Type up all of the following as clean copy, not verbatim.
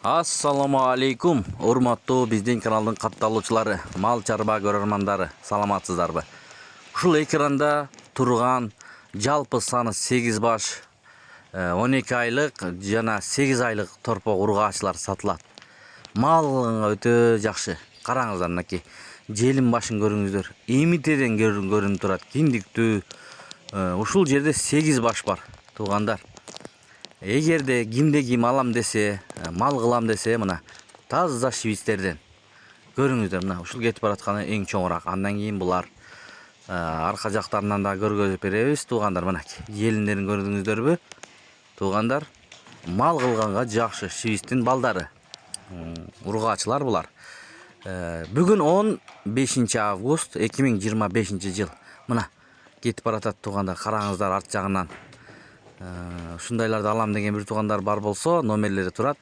Assalamu алейкум, урматтуу биздин каналдын катталуучулары, мал чарба көрөрмандары, саламатсыздарбы? Ушул экранда турган жалпы саны 8 баш, 12 айлык жана 8 айлык торпок ургачылар сатылат. Малыңа өтө жакшы. Караңыздар мынакей. Желин башын көрүңүздөр. Эмитеден көрүнүп турат. Киндиктүү. Ушул жерде 8 баш бар, туугандар. Эгерде кимде ким алам десе, мал кылам десе, мына таза швейцтерден көрүңүздөр. Мына ушул кетип баратканы эң чоңураак. Андан кийин булар арка жактарынан да көргөзүп беребиз, туугандар. Мынакей желиндерин көрдүңүздөрбү, туугандар? Мал кылганга жакшы швейцтин балдары. Ургачылар булар. Бүгүн 15 август 2025 жыл. Мына кетип баратат, туугандар. Караңыздар арт жагынан. Ушундайларды алам деген бир туугандар бар болсо, номерлери турат.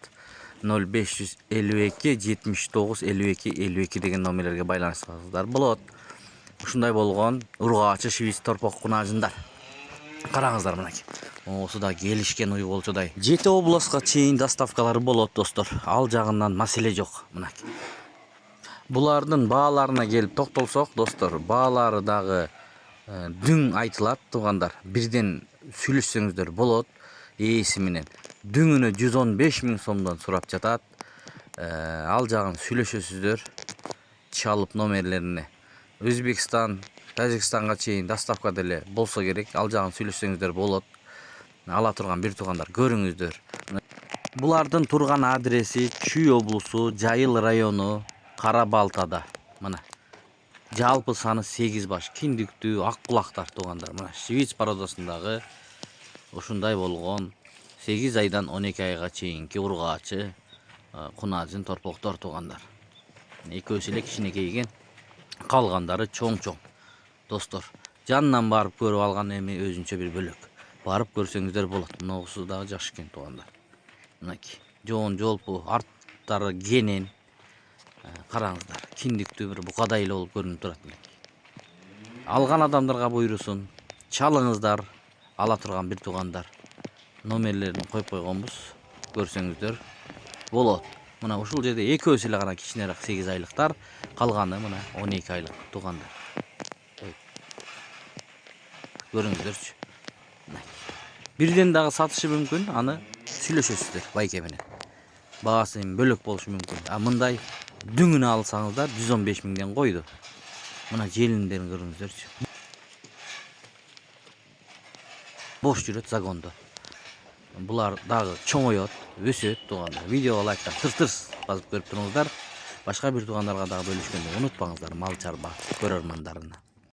0552 79 52 52 деген номерлерге байланышсаңыздар болот. Ушундай болгон ургаачы швейц торпок кунажындар. Караңыздар мынакей. Осу да келишкен уй болчудай. 7 областка чейин доставкалары болот, достор. Ал жагынан маселе жок. Мынакей. Булардын бааларына келип токтолсок, достор, баалары дагы дүң айтылат, туугандар. Бирден сүйлөшсөңүздөр болот. Ээси менен дүңүнө 115 000 сомдон сурап жатат. Ал жагын сүйлөшөсүздөр, чалып номерлерине. Өзбекстан, Тажикстанга чейин доставка деле болсо керек. Ал жагын сүйлөшсөңүздөр болот. Ала турган бир туугандар көрүңүздөр. Булардын турган адреси Чүй облусу, Жайыл району, Кара Балтада. Мына жалпы саны 8 баш, киндиктүү ак кулактар, туугандар. Мына швейц породасындагы ушундай болгон 8 айдан 12 айга чейинки ургаачы кунажын торпоктор, туугандар. Экөөсү эле кичинекей экен, калгандары чоң-чоң. Достор, жанынан барып көрүп алган эми өзүнчө бир бөлөк. Барып көрсөңүздөр болот. Мунусу дагы жакшы экен, туугандар. Мынакей жоон жолпу, арттары кенен. Караңыздар, киндиктүү бир букадай эле болуп көрүнүп турат. Алган адамдарга буйрусун, чалыңыздар, ала турган бир туугандар. Номерлерин коюп койгонбуз, көрсөңүздөр болот. Мына ушул жерде экөөсү эле гана кичинерээк 8 айлыктар, калганы мына 12 айлык, туугандар. Көрүңүздөрчү. Бирден дагы сатышы мүмкүн, аны сүйлөшөсүздөр байке менен. Баасы бөлөк болушу мүмкүн. Мындай дүңүнө алсаңыздар 115 000ден койду. Мына желиндерин көрүңүздөрчү. Бош жүрөт загондо. Булар дагы чоңоёт, өсөт, туугандар. Видеого лайктап тырс-тырс басып көрүп туруңуздар. Башка бир туугандарга дагы бөлүшкөндү унутпаңыздар, мал чарба көрөрмандарына.